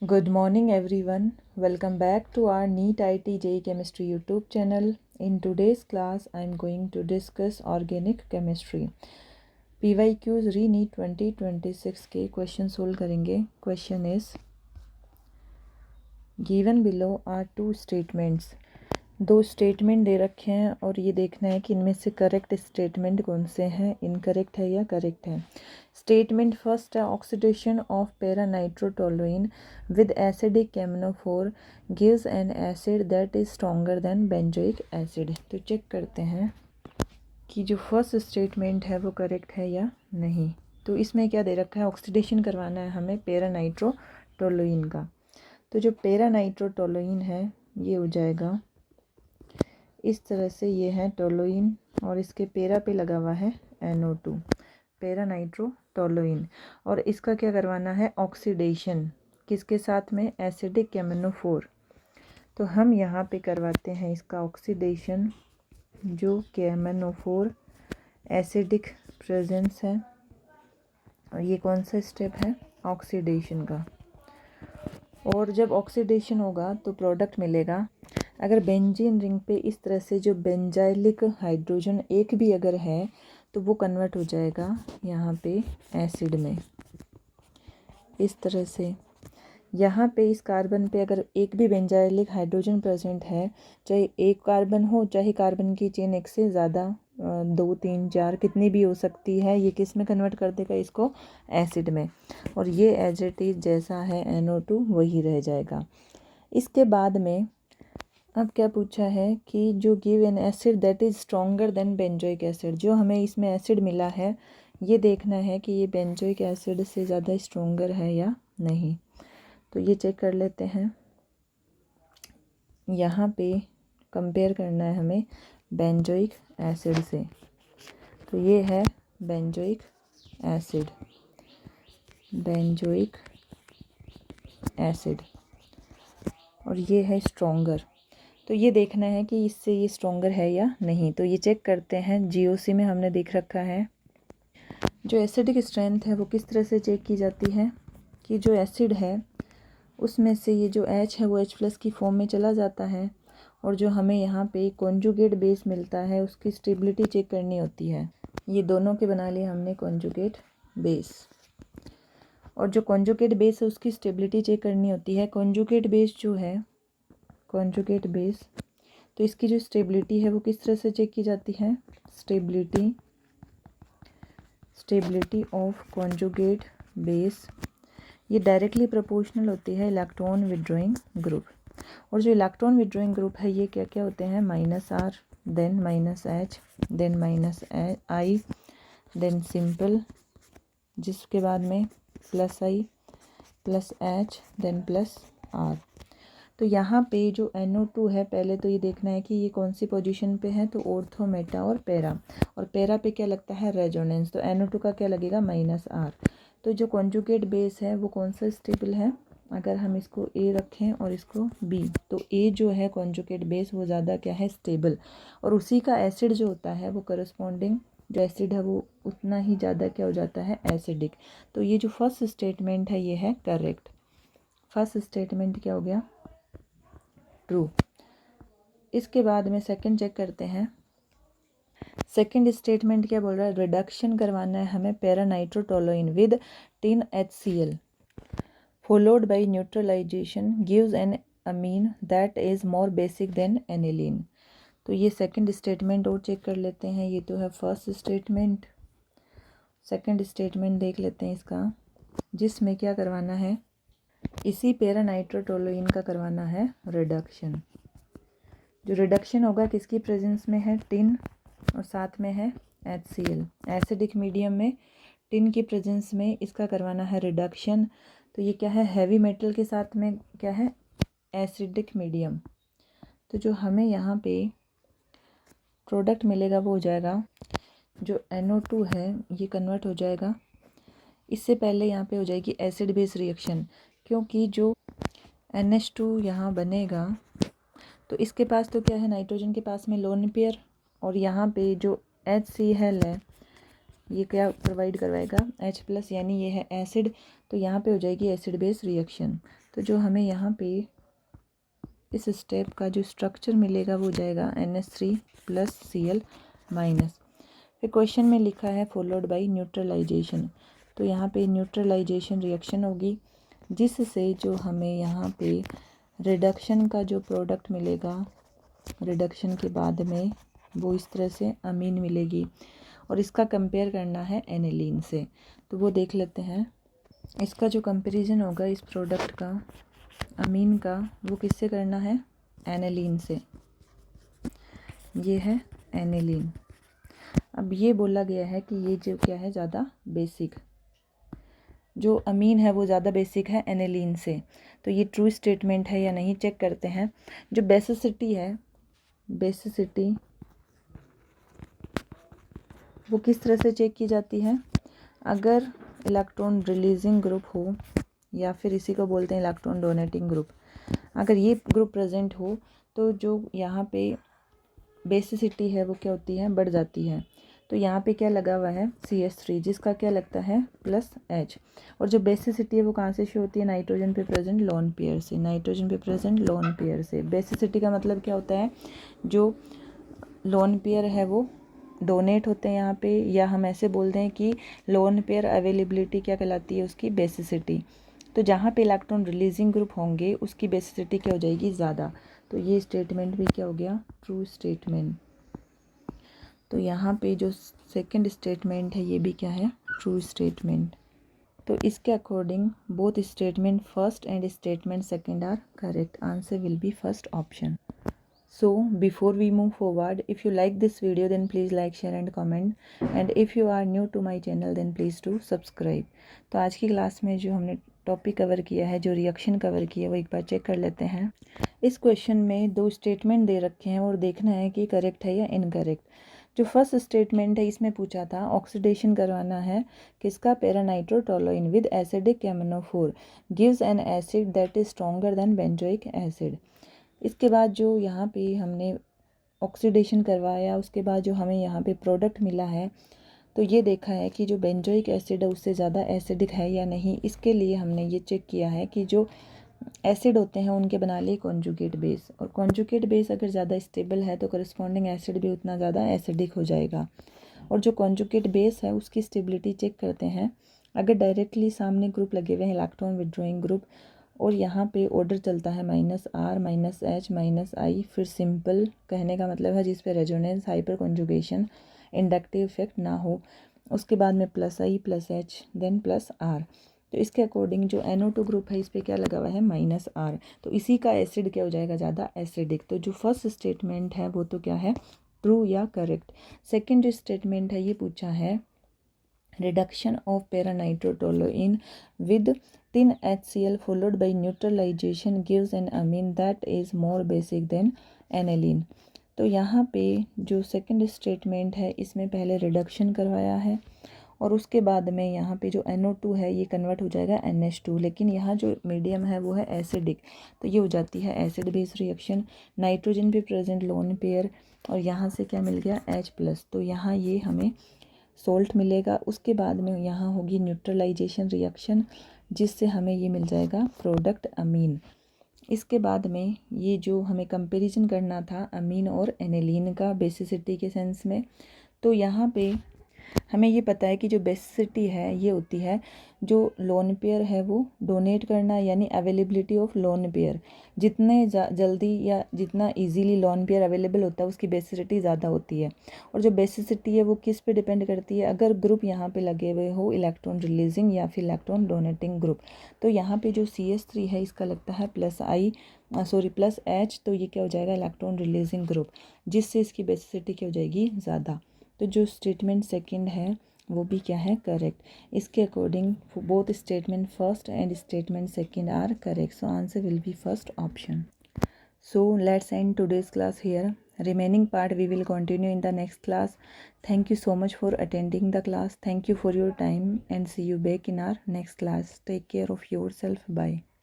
Good morning everyone. Welcome back to our NEET IT JEE Chemistry YouTube channel. In today's class I am going to discuss organic chemistry. PYQs re-NEET 2026 के question solve करेंगे. Question is given below are two statements. दो statement दे रखे हैं और ये देखना है कि इनमें से करेक्ट स्टेटमेंट कौन से हैं, इनकरेक्ट है या करेक्ट है. स्टेटमेंट फर्स्ट है oxidation of paranitrotoluene with acidic केमनोफोर gives an acid that is stronger than benzoic acid. तो चेक करते हैं कि जो फर्स्ट स्टेटमेंट है वो करेक्ट है या नहीं. तो इसमें क्या दे रखा है, ऑक्सीडेशन करवाना है हमें पैरानाइट्रोटोलुइन का. तो जो पैरानाइट्रोटोलुइन है ये हो जाएगा इस तरह से. ये है टोलुइन और इसके पैरा पे लगा हुआ है NO2, पैरानाइट्रोटोलुइन. और इसका क्या करवाना है, ऑक्सीडेशन. किसके साथ में, एसिडिक केमनोफोर. तो हम यहाँ पे करवाते हैं इसका ऑक्सीडेशन. जो केमनोफोर एसिडिक प्रेजेंस है और ये कौन सा स्टेप है, ऑक्सीडेशन का. और जब ऑक्सीडेशन होगा तो प्रोडक्ट मिलेगा. अगर बेंजीन रिंग पे इस तरह से जो बेंजाइलिक हाइड्रोजन एक भी अगर है तो वो कन्वर्ट हो जाएगा यहाँ पे एसिड में. इस तरह से यहाँ पे इस कार्बन पे अगर एक भी बेंजाइलिक हाइड्रोजन प्रेजेंट है, चाहे एक कार्बन हो चाहे कार्बन की चेन एक से ज़्यादा 2 3 4 कितनी भी हो सकती है, ये किस में कन्वर्ट कर देगा, इसको एसिड में. और ये एज इट इज़ जैसा है NO2 वही रह जाएगा. इसके बाद में अब क्या पूछा है कि जो give an acid that is stronger than benzoic acid. जो हमें इसमें एसिड मिला है ये देखना है कि ये बेंजोइक एसिड से ज़्यादा स्ट्रॉन्गर है या नहीं. तो ये चेक कर लेते हैं. यहाँ पे कंपेयर करना है हमें बेंजोइक एसिड से. तो ये है बेंजोइक एसिड, बेंजोइक एसिड और ये है स्ट्रॉन्गर. तो ये देखना है कि इससे ये स्ट्रॉन्गर है या नहीं. तो ये चेक करते हैं. GOC में हमने देख रखा है जो एसिडिक स्ट्रेंथ है वो किस तरह से चेक की जाती है कि जो एसिड है उसमें से ये जो H है वो H+ की फॉर्म में चला जाता है. और जो हमें यहाँ पे कॉन्जुगेट बेस मिलता है उसकी स्टेबिलिटी चेक करनी होती है. ये दोनों के बना लिए हमने कॉन्जुगेट बेस. और जो कॉन्जुगेट बेस है उसकी स्टेबिलिटी चेक करनी होती है. कॉन्जुगेट बेस जो है, कॉन्जुगेट बेस, तो इसकी जो स्टेबिलिटी है वो किस तरह से चेक की जाती है, स्टेबिलिटी ऑफ कॉन्जुगेट बेस ये डायरेक्टली प्रोपोर्शनल होती है इलेक्ट्रॉन विड्रॉइंग ग्रुप. और जो इलेक्ट्रॉन विड्रॉइंग ग्रुप है ये क्या क्या होते हैं, -R, then -H, then -I, then simple, जिसके बाद में +I, +H, देन +R. तो यहाँ पे जो NO2 है पहले तो ये देखना है कि ये कौन सी पोजीशन पे है. तो ऑर्थो, मेटा और पैरा. और पैरा पे क्या लगता है, रेजोनेंस. तो NO2 का क्या लगेगा, -R. तो जो कॉन्जुगेट बेस है वो कौन सा स्टेबल है, अगर हम इसको A रखें और इसको B, तो A जो है कॉन्जुगेट बेस वो ज़्यादा क्या है, स्टेबल. और उसी का एसिड जो होता है वो करस्पॉन्डिंग जो एसिड है वो उतना ही ज़्यादा क्या हो जाता है, एसिडिक. तो ये जो फर्स्ट स्टेटमेंट है ये है करेक्ट. फर्स्ट स्टेटमेंट क्या हो गया, ट्रू. इसके बाद में सेकंड चेक करते हैं. सेकंड स्टेटमेंट क्या बोल रहा है, रिडक्शन करवाना है हमें paranitrotoluene with tin HCl followed by neutralization gives an amine that is more basic than aniline. तो ये सेकंड स्टेटमेंट और चेक कर लेते हैं. ये तो है फर्स्ट स्टेटमेंट. सेकंड स्टेटमेंट देख लेते हैं इसका, जिसमें क्या करवाना है, इसी पैरानाइट्रोटोलुइन का करवाना है रिडक्शन. जो रिडक्शन होगा किसकी प्रेजेंस में है, टिन, और साथ में है HCl. एसिडिक मीडियम में टिन की प्रेजेंस में इसका करवाना है रिडक्शन. तो ये क्या है, हैवी मेटल के साथ में क्या है, एसिडिक मीडियम. तो जो हमें यहाँ पे प्रोडक्ट मिलेगा वो हो जाएगा, जो NO2 है ये कन्वर्ट हो जाएगा. इससे पहले यहाँ पे हो जाएगी एसिड बेस रिएक्शन, क्योंकि जो NH2 यहाँ बनेगा तो इसके पास तो क्या है, नाइट्रोजन के पास में लोन पेयर. और यहाँ पे जो HCl है ये क्या प्रोवाइड करवाएगा, H+, यानी ये है एसिड, तो यहाँ पे हो जाएगी एसिड बेस रिएक्शन। तो जो हमें यहाँ पे इस स्टेप का जो स्ट्रक्चर मिलेगा वो हो जाएगा NH3 + Cl-। फिर क्वेश्चन में लिखा है फॉलोड बाय न्यूट्रलाइजेशन, तो यहाँ पे न्यूट्रलाइजेशन रिएक्शन होगी जिससे जो हमें यहाँ पे रिडक्शन का जो प्रोडक्ट मिलेगा, रिडक्शन के बाद में वो इस तरह से अमीन मिलेगी और इसका कंपेयर करना है एनिलीन से। तो वो देख लेते हैं। इसका जो कंपैरिजन होगा इस प्रोडक्ट का अमीन का, वो किससे करना है, एनिलीन से। ये है एनिलीन। अब ये बोला गया है कि ये जो क्या है ज़्यादा बेसिक, जो अमीन है वो ज़्यादा बेसिक है एनिलीन से। तो ये ट्रू स्टेटमेंट है या नहीं चेक करते हैं। जो बेसिसिटी है, बेसिसिटी वो किस तरह से चेक की जाती है, अगर इलेक्ट्रॉन रिलीजिंग ग्रुप हो या फिर इसी को बोलते हैं इलेक्ट्रॉन डोनेटिंग ग्रुप, अगर ये ग्रुप प्रेजेंट हो तो जो यहाँ पे बेसिसिटी है वो क्या होती है, बढ़ जाती है। तो यहाँ पे क्या लगा हुआ है CH3, जिसका क्या लगता है +H, और जो बेसिसिटी है वो कहाँ से शो होती है, नाइट्रोजन पे प्रेजेंट लोन पेयर से, नाइट्रोजन पे प्रेजेंट लोन पेयर से। बेसिसिटी का मतलब क्या होता है, जो लोन पेयर है वो डोनेट होते हैं यहाँ पे, या हम ऐसे बोल दें कि लोन पेयर अवेलेबिलिटी क्या कहलाती है, उसकी बेसिसिटी। तो जहाँ पे इलेक्ट्रॉन रिलीजिंग ग्रुप होंगे उसकी बेसिसिटी क्या हो जाएगी, ज़्यादा। तो ये स्टेटमेंट भी क्या हो गया, ट्रू स्टेटमेंट। तो यहाँ पे जो सेकंड स्टेटमेंट है ये भी क्या है, ट्रू स्टेटमेंट। तो इसके according both statement first and statement second are correct. Answer will be first option. So before we move forward, if you like this video then please like, share and comment, and if you are new to my channel then please do subscribe। तो आज की class में जो हमने topic cover किया है, जो reaction cover किया है, वो एक बार चेक कर लेते हैं। इस क्वेश्चन में दो स्टेटमेंट दे रखे हैं और देखना है कि करेक्ट है या इनकरेक्ट। जो फर्स्ट स्टेटमेंट है इसमें पूछा था ऑक्सीडेशन करवाना है किसका, paranitrotoluene with acidic KMnO4 gives an acid that is stronger than benzoic acid. इसके बाद जो यहाँ पे हमने ऑक्सीडेशन करवाया, उसके बाद जो हमें यहाँ पे प्रोडक्ट मिला है, तो ये देखा है कि जो बेंजोइक एसिड है उससे ज़्यादा एसिडिक है या नहीं। इसके लिए हमने ये चेक किया है कि जो एसिड होते हैं उनके बना लिए कॉन्जुगेट बेस, और कॉन्जुगेट बेस अगर ज़्यादा स्टेबल है तो करस्पॉन्डिंग एसिड भी उतना ज़्यादा एसिडिक हो जाएगा। और जो कॉन्जुगेट बेस है उसकी स्टेबिलिटी चेक करते हैं। अगर डायरेक्टली सामने ग्रुप लगे हुए हैं इलेक्ट्रॉन विड्रॉइंग ग्रुप, और यहाँ पे ऑर्डर चलता है -R -H -I, फिर सिंपल कहने का मतलब है जिस पे resonance, hyper conjugation, inductive effect ना हो, उसके बाद में +I +H देन +R। तो इसके अकॉर्डिंग जो NO2 ग्रुप है इस पर क्या लगा हुआ है -R, तो इसी का एसिड क्या हो जाएगा, ज़्यादा एसिडिक। तो जो फर्स्ट स्टेटमेंट है वो तो क्या है, ट्रू या करेक्ट। सेकेंड जो स्टेटमेंट है ये पूछा है reduction of पैरानाइट्रोटोलुइन with thin HCl followed by neutralization gives an amine that is more basic than aniline। तो यहाँ पे जो सेकंड स्टेटमेंट है इसमें पहले रिडक्शन करवाया है और उसके बाद में यहाँ पे जो NO2 है ये कन्वर्ट हो जाएगा NH2, लेकिन यहाँ जो मीडियम है वो है एसिडिक, तो ये हो जाती है एसिड बेस रिएक्शन। नाइट्रोजन पे प्रेजेंट लोन पेयर और यहाँ से क्या मिल गया H+, तो यहाँ ये हमें सोल्ट मिलेगा। उसके बाद में यहाँ होगी न्यूट्रलाइजेशन रिएक्शन जिससे हमें ये मिल जाएगा प्रोडक्ट अमीन। इसके बाद में ये जो हमें कंपैरिजन करना था अमीन और एनिलीन का बेसिसिटी के सेंस में, तो यहाँ पे हमें ये पता है कि जो बेसिसिटी है ये होती है जो लोन पेयर है वो डोनेट करना, यानी अवेलेबिलिटी ऑफ लोन पेयर। जितने जल्दी या जितना इजीली लोन पेयर अवेलेबल होता है उसकी बेसिसिटी ज़्यादा होती है। और जो बेसिसिटी है वो किस पे डिपेंड करती है, अगर ग्रुप यहाँ पे लगे हुए हो इलेक्ट्रॉन रिलीजिंग या फिर इलेक्ट्रॉन डोनेटिंग ग्रुप। तो यहाँ पे जो CH3 है इसका लगता है +H, तो ये क्या हो जाएगा, इलेक्ट्रॉन रिलीजिंग ग्रुप, जिससे इसकी बेसिसिटी क्या हो जाएगी, ज़्यादा। तो जो स्टेटमेंट सेकंड है वो भी क्या है, करेक्ट। इसके according both statement first and statement second are correct, so answer will be first option. So let's end today's class here. Remaining part we will continue in the next class. Thank you so much for attending the class. Thank you for your time and see you back in our next class. Take care of yourself. Bye.